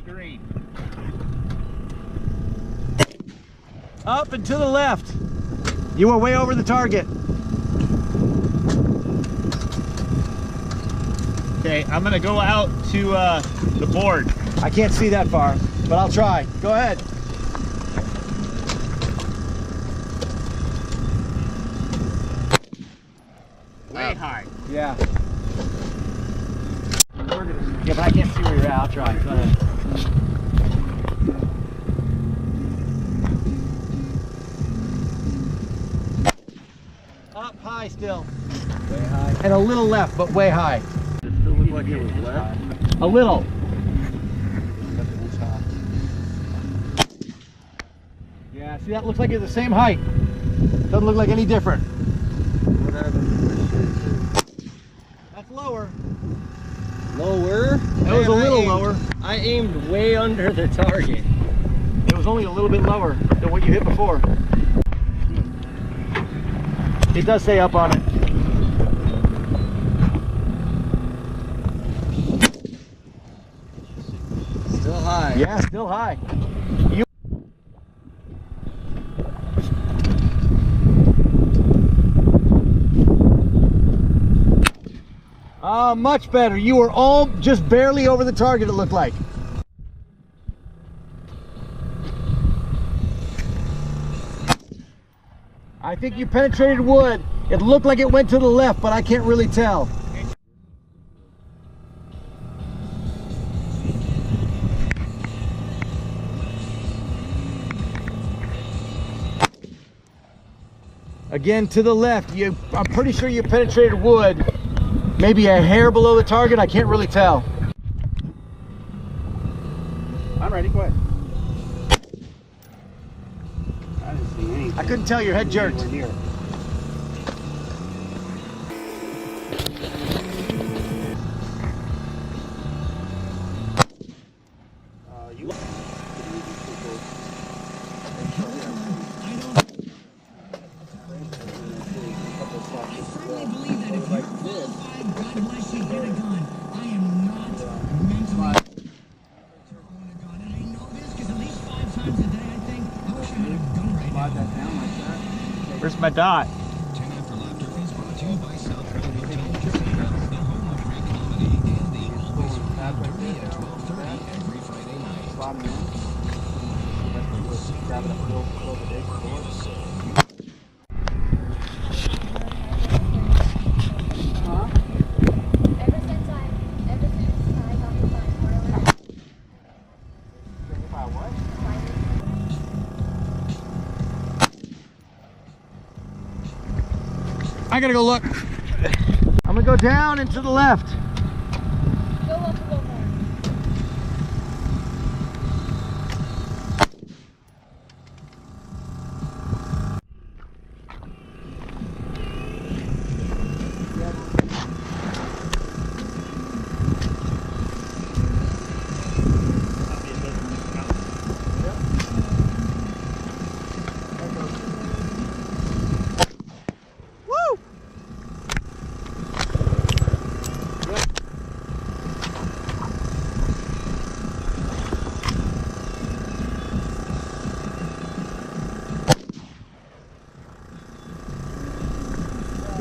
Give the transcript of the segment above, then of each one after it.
Green. Up and to the left. You were way over the target. Okay, I'm gonna go out to the board. I can't see that far, but I'll try. Go ahead. Way high. Yeah. Yeah, but I can't see where you're at. I'll try. Go ahead. Up high still. Way high. And a little left, but way high. It still looked like it was left. A little. Yeah, see, that looks like it's the same height. Doesn't look like any different. What happened? That's lower. Lower? That was a little lower. I aimed way under the target. It was only a little bit lower than what you hit before. It does say up on it. Still high. Yeah, still high. You much better. You were all just barely over the target, it looked like. I think you penetrated wood. It looked like it went to the left, but I can't really tell. Again, to the left. I'm pretty sure you penetrated wood. Maybe a hair below the target. I can't really tell. I'm ready, go ahead. I didn't see anything. I couldn't tell. Your head jerked. Here. You. Where's my dot? 10 After Laughter is brought to you by South Philly Hotel Casino, the home of great comedy and the always funny Dirty at 12:30 every Friday night. I gotta go look. I'm gonna go down and to the left. Go up a little more.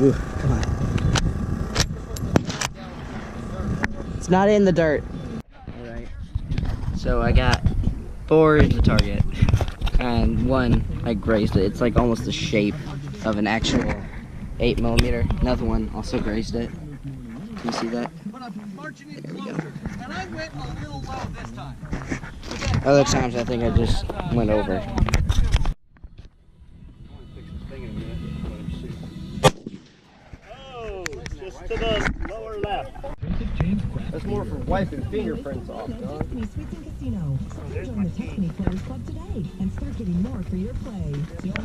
Ooh, come on. It's not in the dirt. Alright. So I got 4 is the target. And 1 I grazed it. It's like almost the shape of an actual 8mm. Another one also grazed it. Can you see that? There we go. And I went a little low this time. Other times I think I just went over. Oh, just to the lower left. That's more for wiping fingerprints off, dog. Sweets and Casino. Join the Tuscany Players Club today and start getting more for your play.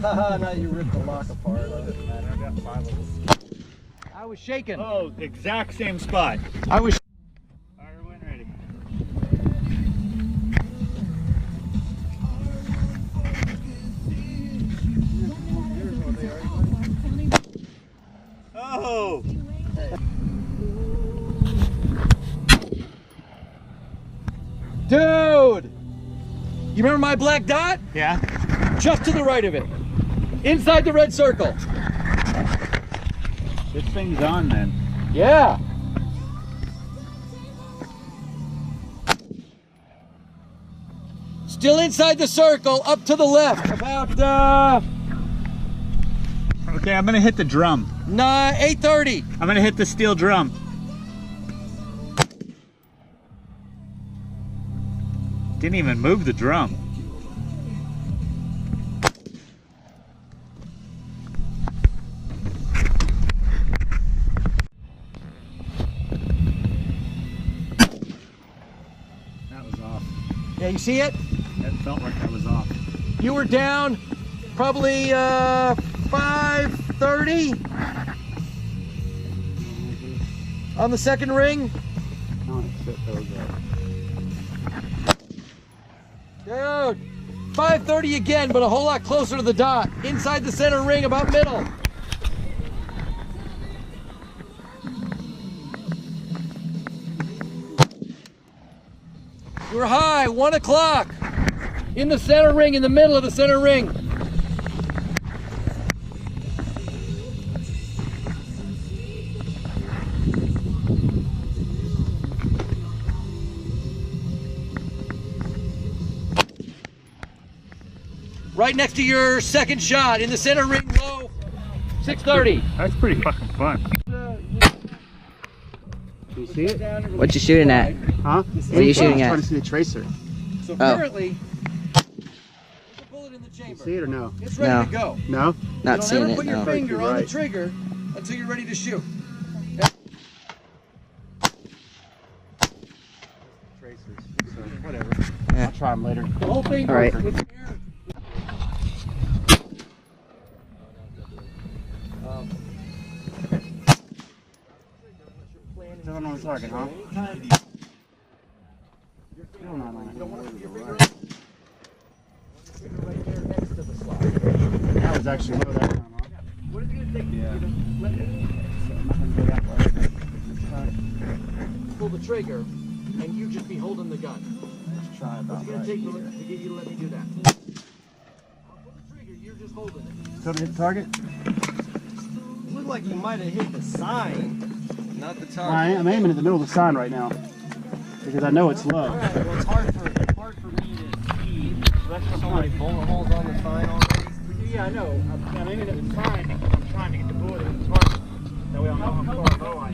Haha, now you ripped the lock apart. I got 5 of them. I was shaking. Oh, exact same spot. I was. Fire when ready. Oh! Dude! You remember my black dot? Yeah. Just to the right of it. Inside the red circle. This thing's on then. Yeah. Still inside the circle, up to the left. About Okay, I'm gonna hit the drum. 8:30. I'm gonna hit the steel drum. Didn't even move the drum. That was off. Yeah, you see it? That felt like that was off. You were down probably 5:30 on the second ring. Dude, 5:30 again, but a whole lot closer to the dot. Inside the center ring, about middle. You were high, 1 o'clock. In the center ring, in the middle of the center ring. Right next to your second shot, in the center ring, low, 6:30. That's pretty fucking fun. You see it? What you shooting at? Huh? What are you shooting I'm trying at? to see the tracer. So Oh. currently, there's a bullet in the You chamber. see it or no? It's ready No. to go. No? Not Don't seeing ever it, put your no. finger on the Right. trigger until you're ready to shoot. Tracers. So whatever. Yeah. I'll try them later. The whole thing All right. with air. Still on the target, huh? Still not on it. That was actually low that time, huh? What is it going to take? Yeah. Pull the trigger, and you just be holding the gun. Let's try What's about it going right to take here. to get you to let me do that? I'll pull the trigger, you're just holding it. Still hit the target? Looked like you might have hit the sign, not the target. I'm aiming at the middle of the sign right now. Because I know it's low. Alright, well it's hard for me to see. There's so many bullet holes on the sign already. Yeah, I know. I'm aiming at the sign because I'm trying to get the bullet in the target. That way I'll know how far low I am.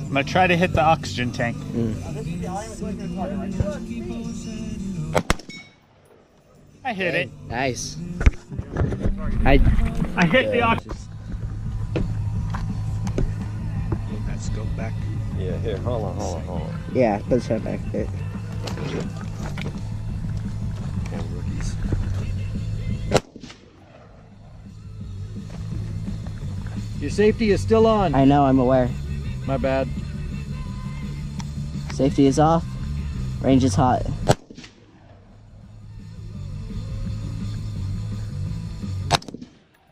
I'm gonna try to hit the oxygen tank. I hit it. Nice. I hit the oxygen. Let's go back. Yeah, here, hold on. Yeah, put his head back there. Your safety is still on. I know, I'm aware. My bad. Safety is off. Range is hot.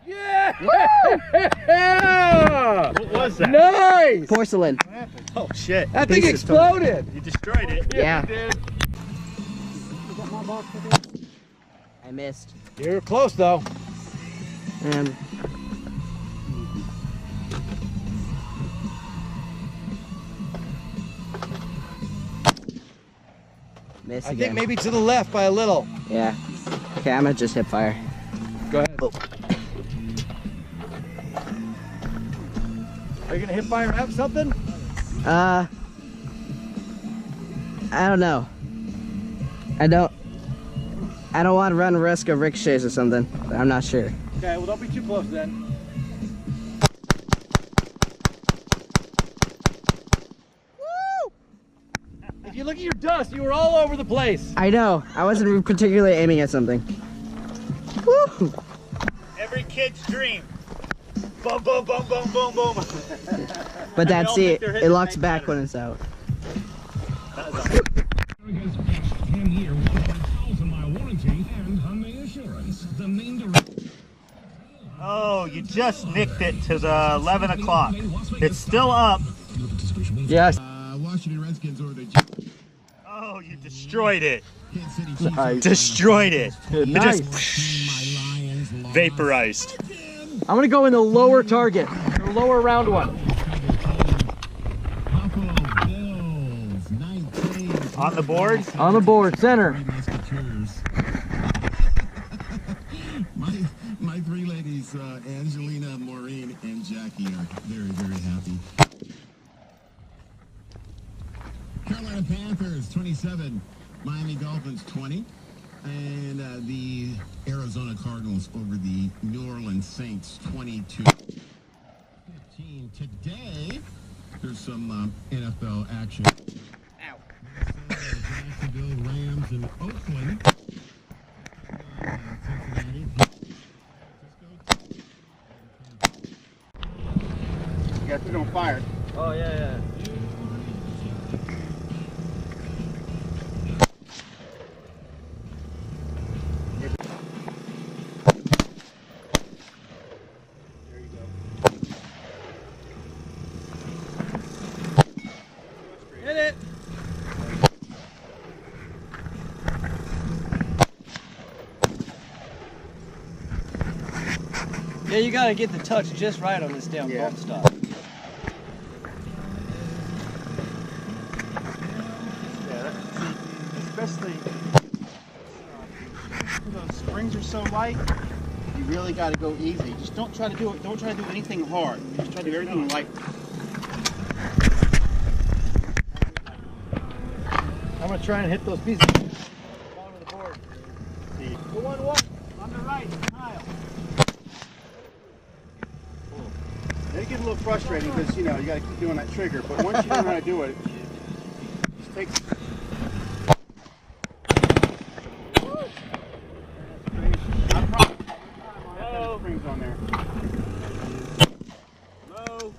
Yeah! What was that? Nice! Porcelain. Oh shit. That thing exploded! You destroyed it. Yeah. I missed. You're close though. And miss I again. think maybe to the left by a little. Yeah. Okay, I'm gonna just hip fire. Go ahead. Are you gonna hip fire at something? I don't know. I don't want to run risk of ricochets or something. But I'm not sure. Okay, well don't be too close then. Woo! If you look at your dust, you were all over the place. I know. I wasn't particularly aiming at something. Woo! Every kid's dream. Boom, boom, boom, boom, boom, boom. But They all that's think it. they're hitting It the locks same back pattern. when it's out. America's best 10-year 1,000-mile warranty and Hyundai Assurance. The main direction. Oh, you just nicked it to the 11 o'clock. It's still up. Yes. Washington Redskins or the Oh, you destroyed it. Nice. Destroyed it. Nice. It just vaporized. I'm gonna go in the lower target, the lower round one. On the board? On the board, center. My three ladies, Angelina, Maureen, and Jackie, are very, very happy. Carolina Panthers 27, Miami Dolphins 20, and the Arizona Cardinals over the New Orleans Saints 22-15. Today, there's some NFL action. Jacksonville Rams and Oakland. Cincinnati. You got to on fire. Oh, yeah. Hit it. Yeah, you gotta get the touch just right on this damn bump stop. Yeah, especially those springs are so light. You really got to go easy. Just don't try to do it. Don't try to do anything hard. Just try to do everything light. I'm gonna try and hit those pieces. Bottom of the board. The one on the right, Kyle. It gets a little frustrating because you got to keep doing that trigger. But once you learn how to do it, just takes. I promise. Low springs on there. Low.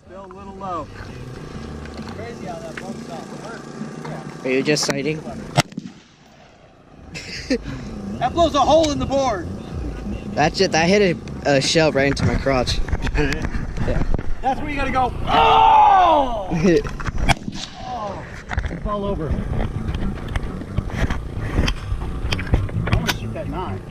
Still a little low. Crazy how that bump stop works. Are you just sighting? That blows a hole in the board. That hit a shell right into my crotch. That's where you gotta go. Oh! Fall over. I want to shoot that 9.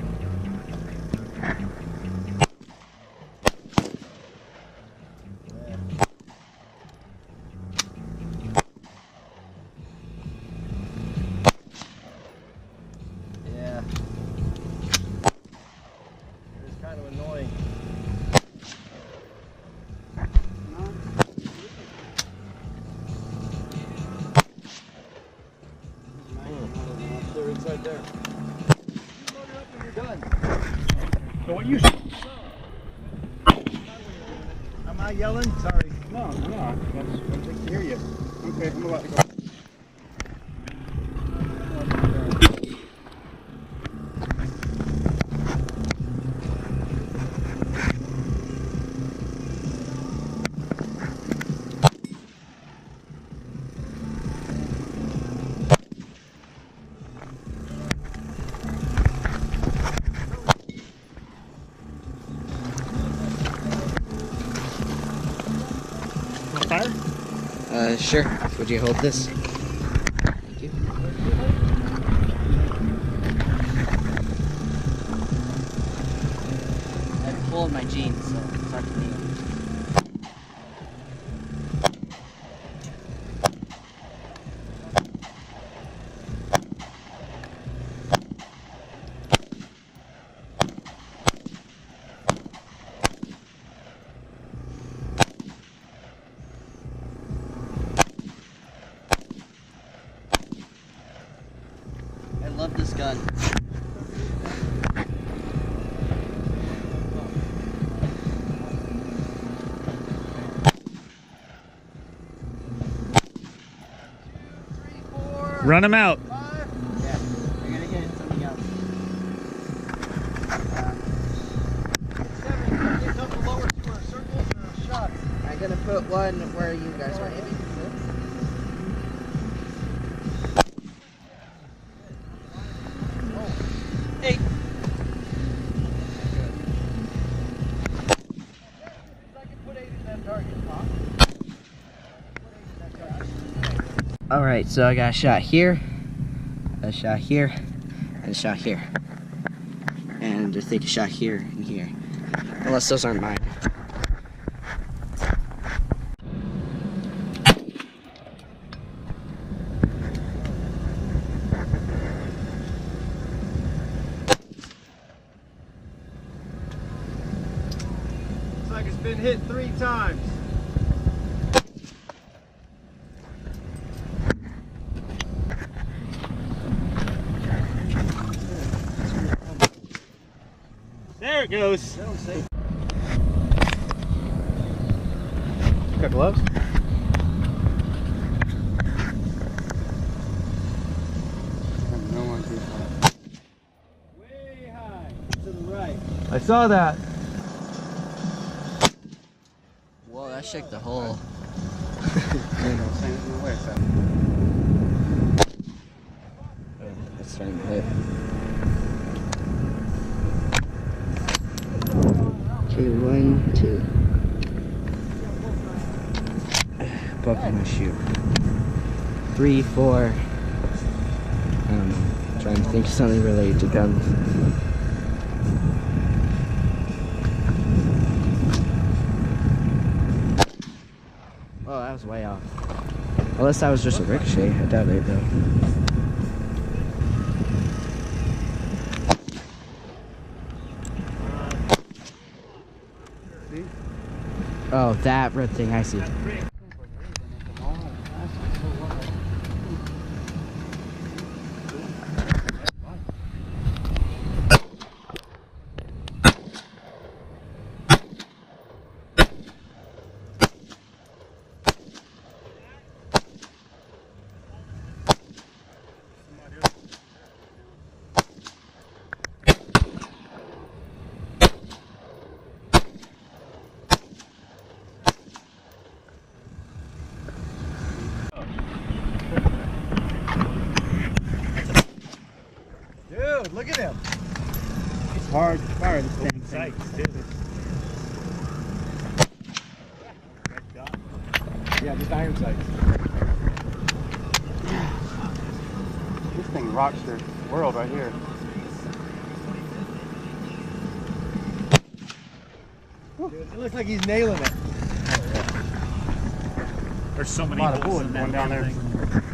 Yeah. It's kind of annoying. They're inside there. You're done. So what you? Am I yelling? Sorry. No. That's to hear you. Okay, I'm about to go. Fire? Sure. Would you hold this? Thank you. I pulled my jeans, so it's hard to leave. I love this gun. Run them out. Yeah, I gotta get something else. I'm gonna put one where you guys are aiming. Hey. Alright, so I got a shot here, a shot here, and a shot here. And just take a shot here and here. Unless those aren't mine. Looks like it's been hit 3 times. There it goes. Got gloves? Way high to the right. I saw that. Whoa, that shook the hole. It's starting to hit. Okay, 1, 2. Buckle my shoe. 3, 4. I don't know. Trying to think of something related to guns. Oh, that was way off. Unless that was just a ricochet. I doubt it though. Oh, that red thing, I see. Dude, look at him. It's hard to fire this thing. Yeah, just iron sights. This thing rocks your world right here. Dude, it looks like he's nailing it. There's so many A lot of holes bullets in going that down there. thing.